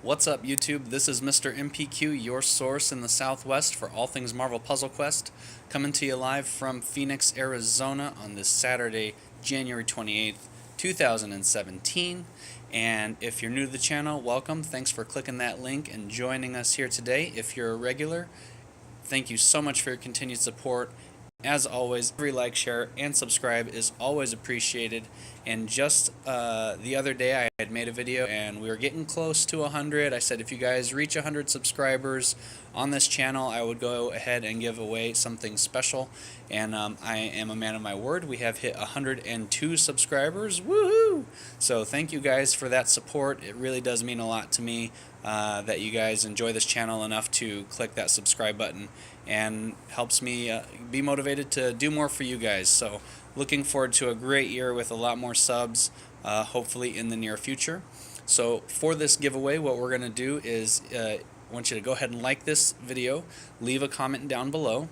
What's up, YouTube? This is Mr. MPQ, your source in the Southwest for all things Marvel Puzzle Quest, coming to you live from Phoenix, Arizona on this Saturday, January 28th, 2017. And if you're new to the channel, welcome. Thanks for clicking that link and joining us here today. If you're a regular, thank you so much for your continued support. As always, every like, share, and subscribe is always appreciated. And just the other day I had made a video and we were getting close to 100. I said if you guys reach 100 subscribers on this channel, I would go ahead and give away something special. And I am a man of my word. We have hit 102 subscribers. Woohoo! So thank you guys for that support. It really does mean a lot to me that you guys enjoy this channel enough to click that subscribe button, and helps me be motivated to do more for you guys. So looking forward to a great year with a lot more subs, hopefully in the near future. So for this giveaway, what we're going to do is I want you to go ahead and like this video, leave a comment down below,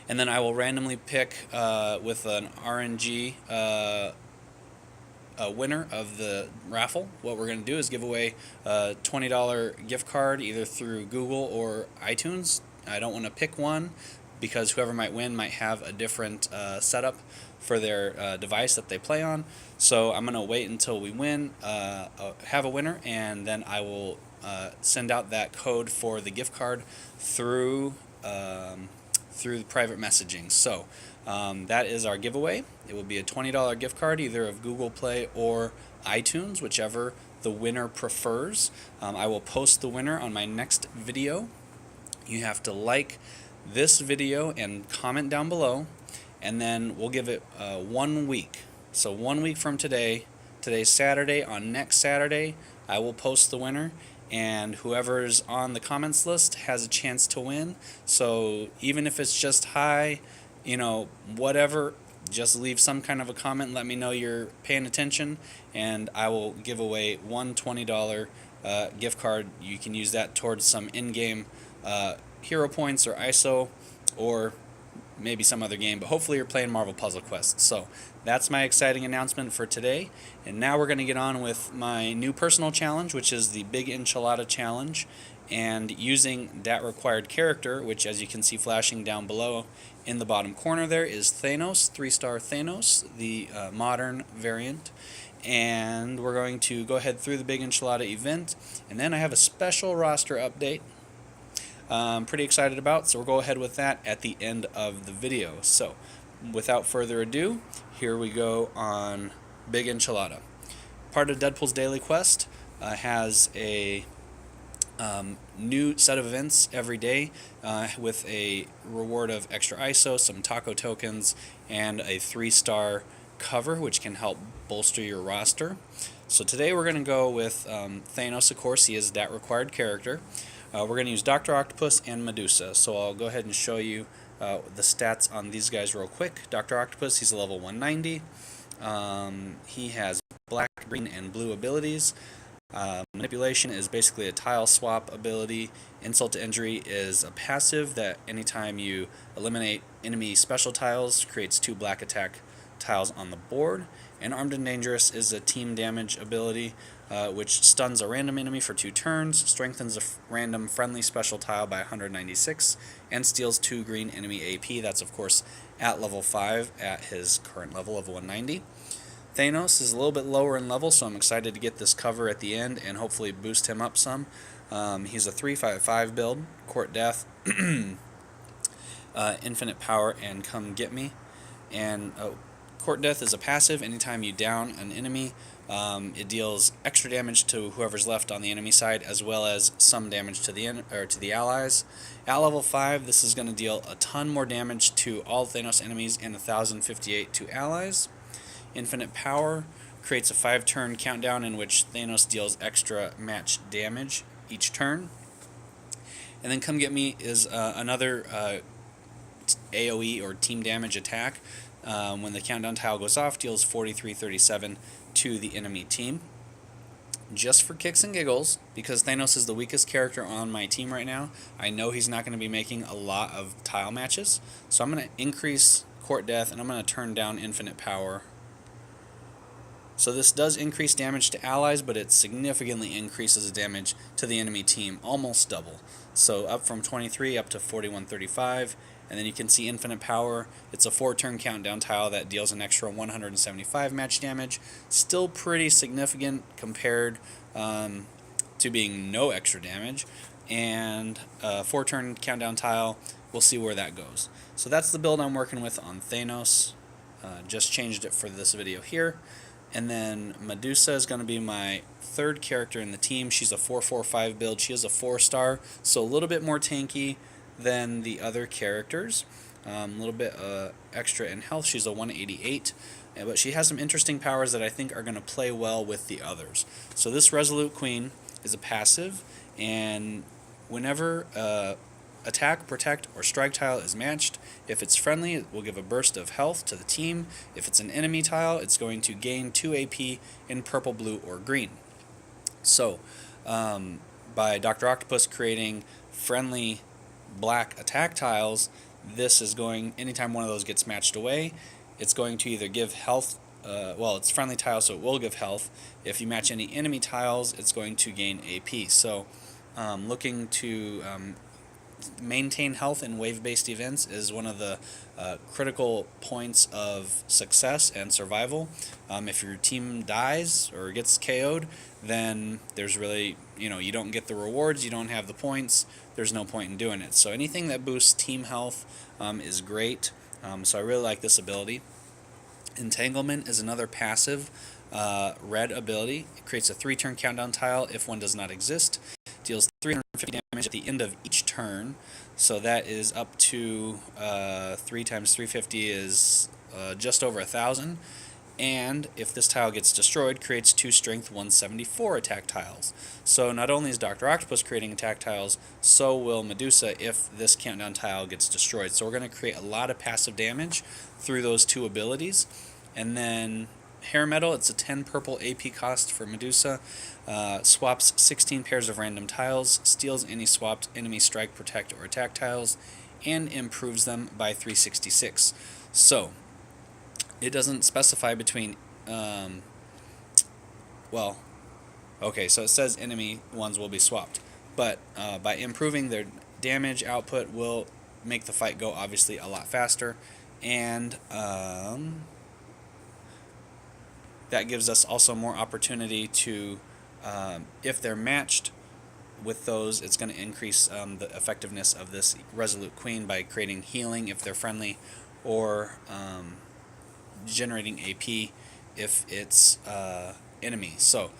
and then I will randomly pick with an RNG a winner of the raffle. What we're going to do is give away a $20 gift card either through Google or iTunes. I don't want to pick one because whoever might win might have a different setup for their device that they play on. So I'm going to wait until we win, have a winner, and then I will send out that code for the gift card through the private messaging. So that is our giveaway. It will be a $20 gift card either of Google Play or iTunes, whichever the winner prefers. I will post the winner on my next video. You have to like this video and comment down below, and then we'll give it 1 week. So 1 week from today, today's Saturday, on next Saturday, I will post the winner, and whoever's on the comments list has a chance to win. So even if it's just hi, whatever, just leave some kind of a comment and let me know you're paying attention, and I will give away one $20 gift card. You can use that towards some in-game hero points or ISO or maybe some other game, but hopefully you're playing Marvel Puzzle Quest. So that's my exciting announcement for today. And now we're going to get on with my new personal challenge, which is the Big Enchilada Challenge. And using that required character, which as you can see flashing down below in the bottom corner there, is Thanos, 3-star Thanos, the modern variant. And we're going to go ahead through the Big Enchilada event, and then I have a special roster update I'm pretty excited about, so we'll go ahead with that at the end of the video. So without further ado, here we go on Big Enchilada. Part of Deadpool's Daily Quest has a new set of events every day with a reward of extra ISO, some taco tokens, and a 3-star cover, which can help bolster your roster. So today we're going to go with Thanos. Of course, he is that required character. We're going to use Dr. Octopus and Medusa, so I'll go ahead and show you the stats on these guys real quick. Dr. Octopus, he's a level 190. He has black, green, and blue abilities. Manipulation is basically a tile swap ability. Insult to Injury is a passive that anytime you eliminate enemy special tiles, creates 2 black attack tiles on the board. And Armed and Dangerous is a team damage ability, which stuns a random enemy for 2 turns, strengthens a random friendly special tile by 196, and steals 2 green enemy AP. That's of course at level 5 at his current level of 190. Thanos is a little bit lower in level, so I'm excited to get this cover at the end and hopefully boost him up some. He's a 3/5/5 build, Court Death, Infinite Power, and Come Get Me. And Court Death is a passive. Anytime you down an enemy, it deals extra damage to whoever's left on the enemy side, as well as some damage to the allies. At level 5, this is going to deal a ton more damage to all Thanos enemies and 1,058 to allies. Infinite Power creates a 5-turn countdown in which Thanos deals extra match damage each turn. And then Come Get Me is another AoE or team damage attack. When the countdown tile goes off, deals 43/37 to the enemy team. Just for kicks and giggles, because Thanos is the weakest character on my team right now, I know he's not going to be making a lot of tile matches, so I'm going to increase Court Death and I'm going to turn down Infinite Power So this does increase damage to allies, but it significantly increases the damage to the enemy team, almost double. So up from 23 up to 4135, and then you can see infinite power. It's a 4-turn countdown tile that deals an extra 175 match damage. Still pretty significant compared to being no extra damage. And a 4-turn countdown tile, we'll see where that goes. So that's the build I'm working with on Thanos. Just changed it for this video here. And then Medusa is going to be my third character in the team. She's a 4-4-5 build. She is a 4-star, so a little bit more tanky than the other characters. A little bit extra in health. She's a 188, but she has some interesting powers that I think are going to play well with the others. So this Resolute Queen is a passive, and whenever attack, protect, or strike tile is matched, if it's friendly, it will give a burst of health to the team. If it's an enemy tile, it's going to gain 2 AP in purple, blue, or green. So, by Dr. Octopus creating friendly black attack tiles, this is going, anytime one of those gets matched away, it's going to either give health, well, it's friendly tile, so it will give health. If you match any enemy tiles, it's going to gain AP. So, looking to maintain health in wave-based events is one of the critical points of success and survival. If your team dies or gets KO'd, then there's really, you don't get the rewards, you don't have the points, there's no point in doing it. So anything that boosts team health is great. So I really like this ability. Entanglement is another passive red ability. It creates a 3-turn countdown tile if one does not exist. Deals 350 damage at the end of each turn, so that is up to 3 times 350 is just over 1,000. And if this tile gets destroyed, creates 2 strength 174 attack tiles. So not only is Dr. Octopus creating attack tiles, so will Medusa if this countdown tile gets destroyed. So we're going to create a lot of passive damage through those 2 abilities. And then Hair Metal, it's a 10 purple AP cost for Medusa. Swaps 16 pairs of random tiles, steals any swapped enemy strike, protect, or attack tiles, and improves them by 366. So, it doesn't specify between, well, okay, so it says enemy ones will be swapped. But by improving their damage output will make the fight go obviously a lot faster. And that gives us also more opportunity to, if they're matched with those, it's going to increase the effectiveness of this Resolute Queen by creating healing if they're friendly, or generating AP if it's enemy. So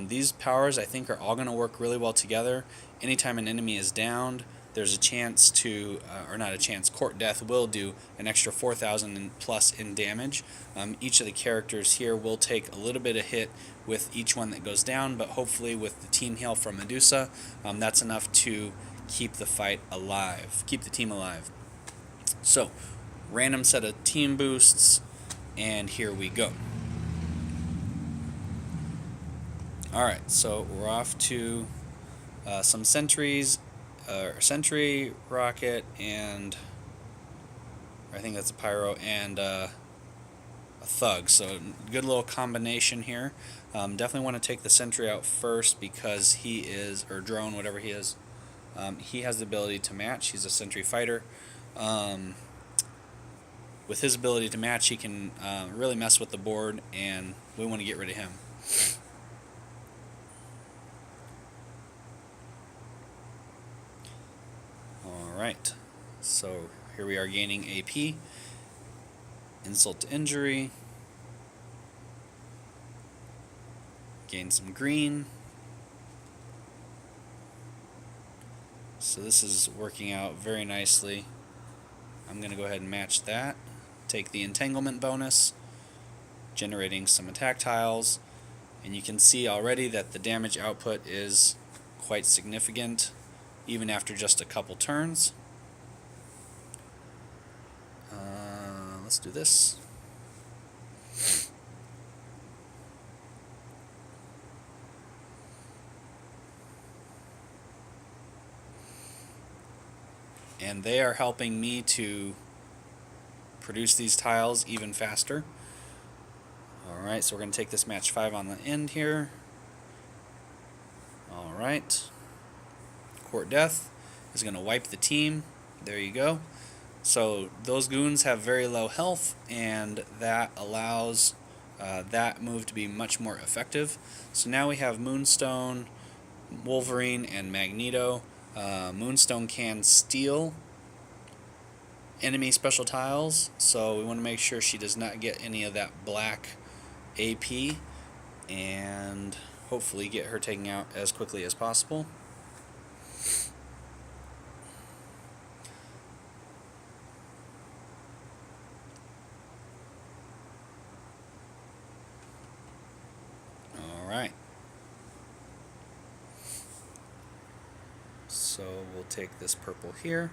these powers I think are all going to work really well together. Anytime an enemy is downed, there's a chance to, or not a chance, Court Death will do an extra 4,000 plus in damage. Each of the characters here will take a little bit of hit with each one that goes down, but hopefully with the team heal from Medusa, that's enough to keep the fight alive, keep the team alive. So, random set of team boosts, and here we go. Alright, so we're off to some sentries. Sentry, rocket, and I think that's a pyro, and a thug. So good little combination here. Definitely want to take the sentry out first because he is, or drone, whatever he is, he has the ability to match. He's a sentry fighter. With his ability to match, he can really mess with the board, and we want to get rid of him. Alright, so here we are gaining AP, insult to injury, gain some green. So this is working out very nicely. I'm going to go ahead and match that, take the entanglement bonus, generating some attack tiles, and you can see already that the damage output is quite significant even after just a couple turns. Let's do this. And they are helping me to produce these tiles even faster. Alright. Alright, so we're going to take this match 5 on the end here. Alright. Court Death is going to wipe the team. There you go. So those goons have very low health, and that allows that move to be much more effective. So now we have Moonstone, Wolverine, and Magneto. Moonstone can steal enemy special tiles, so we want to make sure she does not get any of that black AP, and hopefully get her taken out as quickly as possible. Alright. So we'll take this purple here.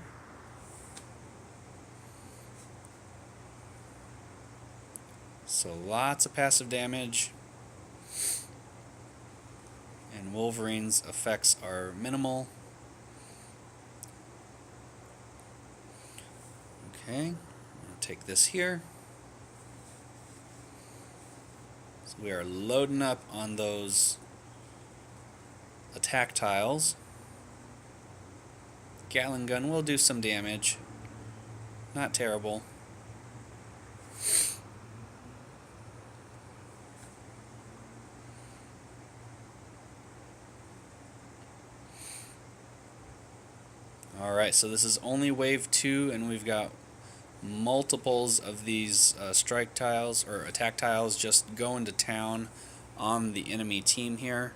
So lots of passive damage, and Wolverine's effects are minimal. Okay, I'll take this here. So we are loading up on those attack tiles. Gatling gun will do some damage, not terrible. Alright, so this is only wave 2, and we've got multiples of these strike tiles, or attack tiles, just going to town on the enemy team here.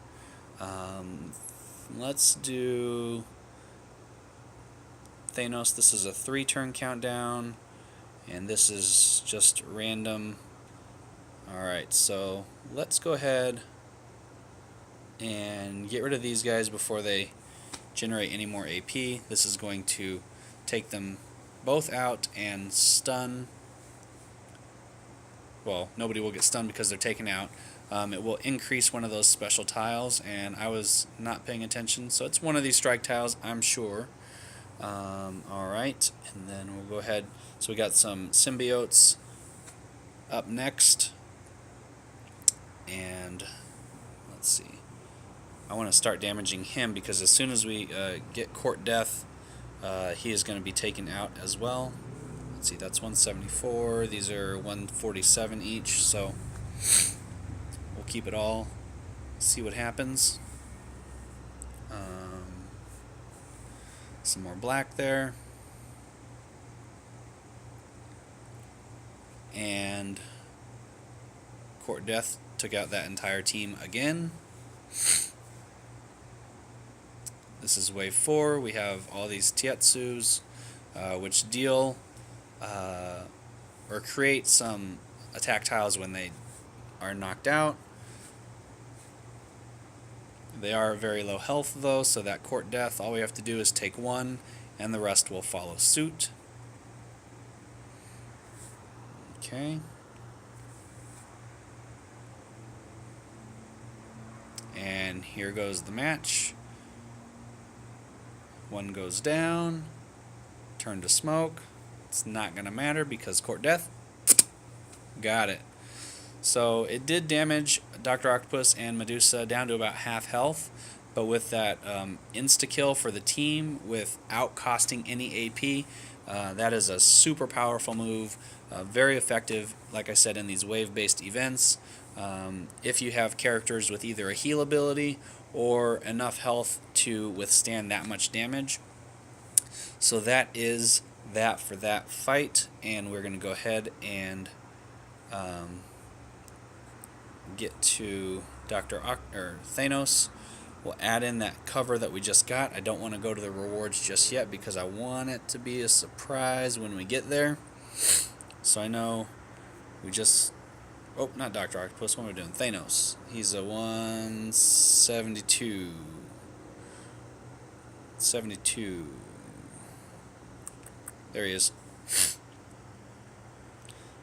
Let's do Thanos. This is a 3-turn countdown, and this is just random. Alright, so let's go ahead and get rid of these guys before they generate any more AP. This is going to take them both out and stun. Well, nobody will get stunned because they're taken out. It will increase one of those special tiles, and I was not paying attention, so it's one of these strike tiles, I'm sure. Alright, and then we'll go ahead. So we got some symbiotes up next, and let's see. I want to start damaging him because as soon as we get Court Death, he is going to be taken out as well. Let's see, that's 174. These are 147 each, so we'll keep it all. See what happens. Some more black there. And Court Death took out that entire team again. This is wave 4. We have all these Tietsus, which deal or create some attack tiles when they are knocked out. They are very low health though, so that Court Death, all we have to do is take one, and the rest will follow suit. Okay. And here goes the match. One goes down, turn to smoke. It's not going to matter because Court Death got it. So it did damage Dr. Octopus and Medusa down to about half health, but with that insta-kill for the team without costing any AP, that is a super powerful move, very effective, like I said, in these wave-based events. If you have characters with either a heal ability or enough health to withstand that much damage. So that is that for that fight, and we're going to go ahead and get to Thanos. We'll add in that cover that we just got. I don't want to go to the rewards just yet because I want it to be a surprise when we get there. So I know we just... Oh, not Dr. Octopus. What am I doing? Thanos. He's a 172. 72. There he is.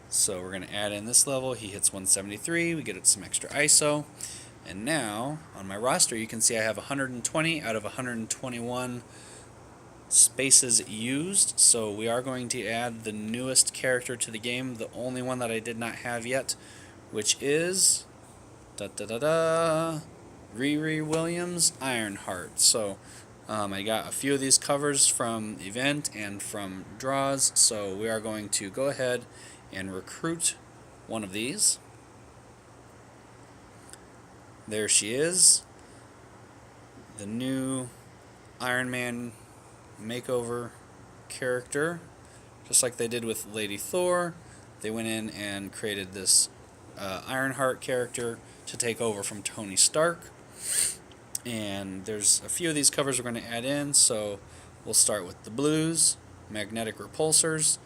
So we're going to add in this level. He hits 173. We get some extra ISO. And now, on my roster, you can see I have 120 out of 121 spaces used. So we are going to add the newest character to the game, the only one that I did not have yet, which is Riri Williams Ironheart. So I got a few of these covers from event and from draws, so we are going to go ahead and recruit one of these. There she is, the new Iron Man makeover character. Just like they did with Lady Thor, they went in and created this Ironheart character to take over from Tony Stark. And there's a few of these covers we're going to add in, so we'll start with the blues, magnetic repulsors,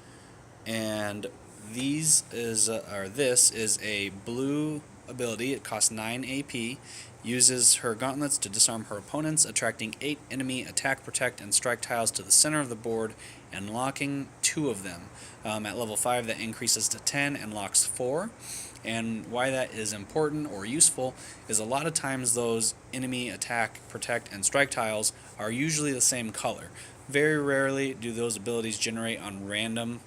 and this is a blue ability. It costs 9 AP, uses her gauntlets to disarm her opponents, attracting 8 enemy attack, protect, and strike tiles to the center of the board and locking 2 of them. At level 5 that increases to 10 and locks 4. And why that is important or useful is a lot of times those enemy attack, protect, and strike tiles are usually the same color. Very rarely do those abilities generate on random,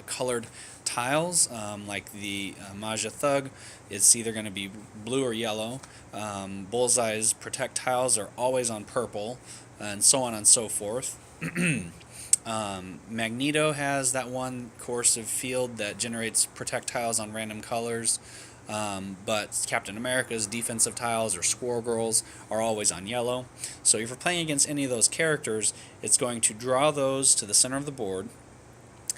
colored tiles, like the Maja Thug. It's either going to be blue or yellow. Bullseye's protect tiles are always on purple, and so on and so forth. Magneto has that one coercive field that generates protect tiles on random colors, but Captain America's defensive tiles or Squirrel Girls are always on yellow. So if you're playing against any of those characters, it's going to draw those to the center of the board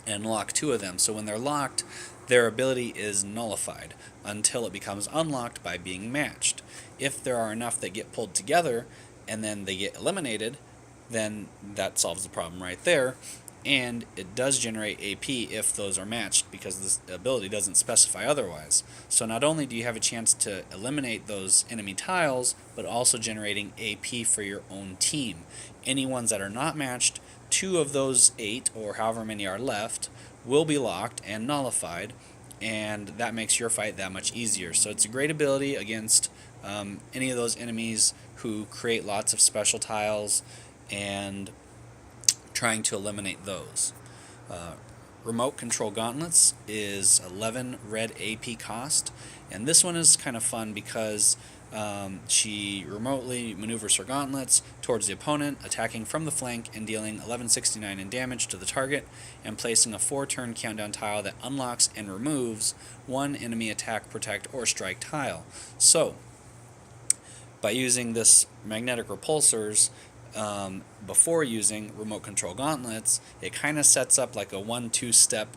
and lock 2 of them. So when they're locked, their ability is nullified until it becomes unlocked by being matched. If there are enough that get pulled together and then they get eliminated, then that solves the problem right there, and it does generate AP if those are matched, because this ability doesn't specify otherwise. So not only do you have a chance to eliminate those enemy tiles, but also generating AP for your own team. Any ones that are not matched, 2 of those 8, or however many are left, will be locked and nullified, and that makes your fight that much easier. So it's a great ability against any of those enemies who create lots of special tiles and trying to eliminate those. Remote control gauntlets is 11 red AP cost, and this one is kind of fun because she remotely maneuvers her gauntlets towards the opponent, attacking from the flank and dealing 1169 in damage to the target, and placing a 4-turn countdown tile that unlocks and removes 1 enemy attack, protect, or strike tile. So by using this magnetic repulsors before using remote control gauntlets, it kind of sets up like a 1-2 step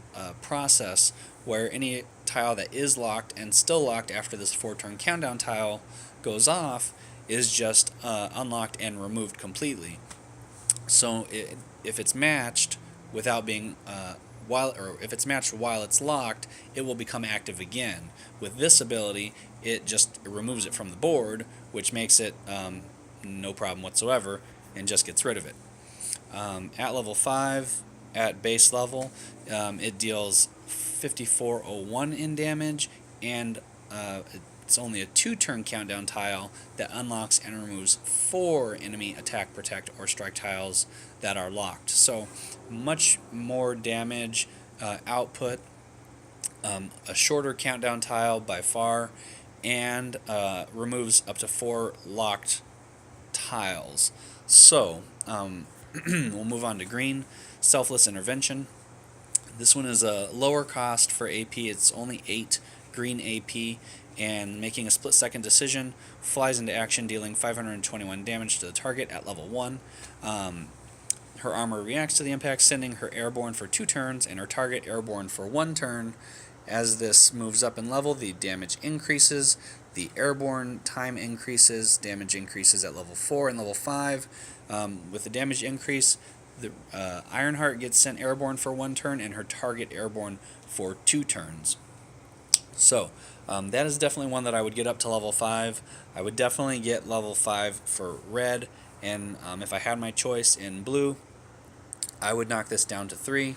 process where any tile that is locked and still locked after this 4-turn countdown tile goes off is just unlocked and removed completely. So if it's matched without being if it's matched while it's locked, it will become active again. With this ability, it just removes it from the board, which makes it no problem whatsoever, and just gets rid of it. At level 5, at base level, it deals 5401 in damage, and it's only a 2-turn countdown tile that unlocks and removes 4 enemy attack, protect, or strike tiles that are locked. So much more damage output, a shorter countdown tile by far, and removes up to 4 locked tiles. So we'll move on to green, Selfless Intervention. This one is a lower cost for AP. It's only 8 green AP, and making a split-second decision, flies into action, dealing 521 damage to the target at level 1. Her armor reacts to the impact, sending her airborne for 2 turns, and her target airborne for 1 turn. As this moves up in level, the damage increases, the airborne time increases, damage increases at level 4 and level 5. With the damage increase, the Ironheart gets sent airborne for 1 turn, and her target airborne for 2 turns. So that is definitely one that I would get up to level 5. I would definitely get level 5 for red, and if I had my choice in blue, I would knock this down to 3.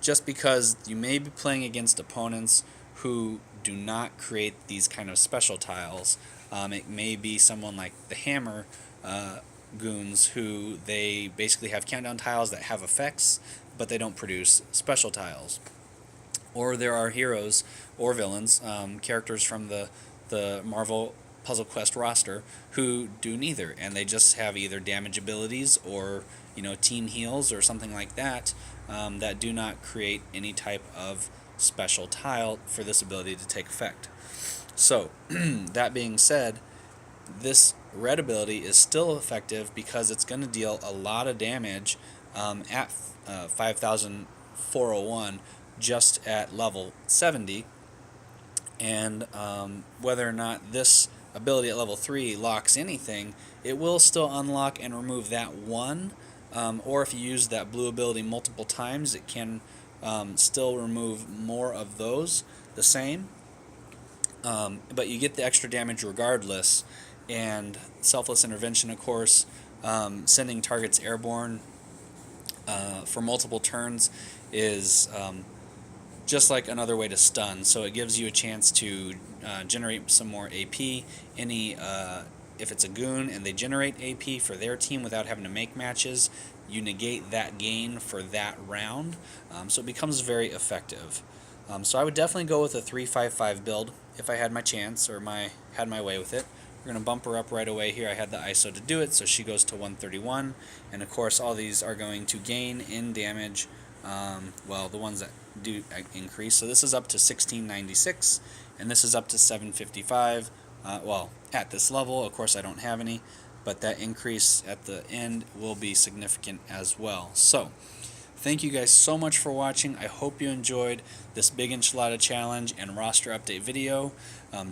Just because you may be playing against opponents who do not create these kind of special tiles. It may be someone like the Hammer goons, who they basically have countdown tiles that have effects, but they don't produce special tiles. or there are heroes or villains, characters from the Marvel Puzzle Quest roster who do neither, and they just have either damage abilities or team heals or something like that, that do not create any type of special tile for this ability to take effect. So that being said, this red ability is still effective because it's going to deal a lot of damage at 5,401 just at level 70, and whether or not this ability at level 3 locks anything, it will still unlock and remove that one, or if you use that blue ability multiple times, it can still remove more of those the same, but you get the extra damage regardless. And Selfless Intervention, of course, sending targets airborne for multiple turns is just like another way to stun. So it gives you a chance to generate some more AP. If it's a goon and they generate AP for their team without having to make matches, you negate that gain for that round. So it becomes very effective. So I would definitely go with a 3-5-5 build if I had my chance or had my way with it. We're going to bump her up right away here. I had the ISO to do it, so she goes to 131. And of course, all these are going to gain in damage. Well, the ones that do increase. So this is up to 1696, and this is up to 755. Well, at this level, of course, I don't have any, but that increase at the end will be significant as well. So thank you guys so much for watching. I hope you enjoyed this big enchilada challenge and roster update video.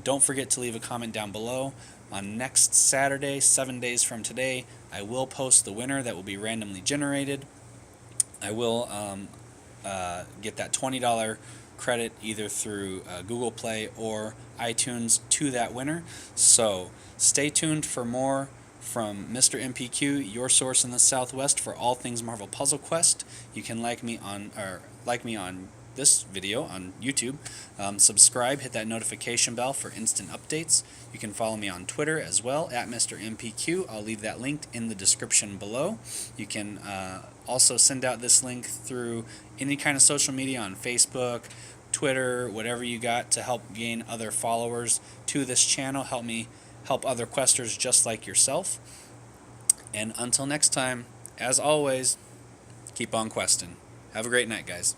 Don't forget to leave a comment down below. On next Saturday, 7 days from today, I will post the winner that will be randomly generated. I will get that $20 credit either through Google Play or iTunes to that winner. So stay tuned for more from Mr. MPQ, your source in the Southwest for all things Marvel Puzzle Quest. You can like me on this video on YouTube. Subscribe, hit that notification bell for instant updates. You can follow me on Twitter as well, at Mr. MPQ. I'll leave that linked in the description below. You can also send out this link through any kind of social media on Facebook, Twitter, whatever you got to help gain other followers to this channel. Help me help other questers just like yourself. And until next time, as always, keep on questing. Have a great night, guys.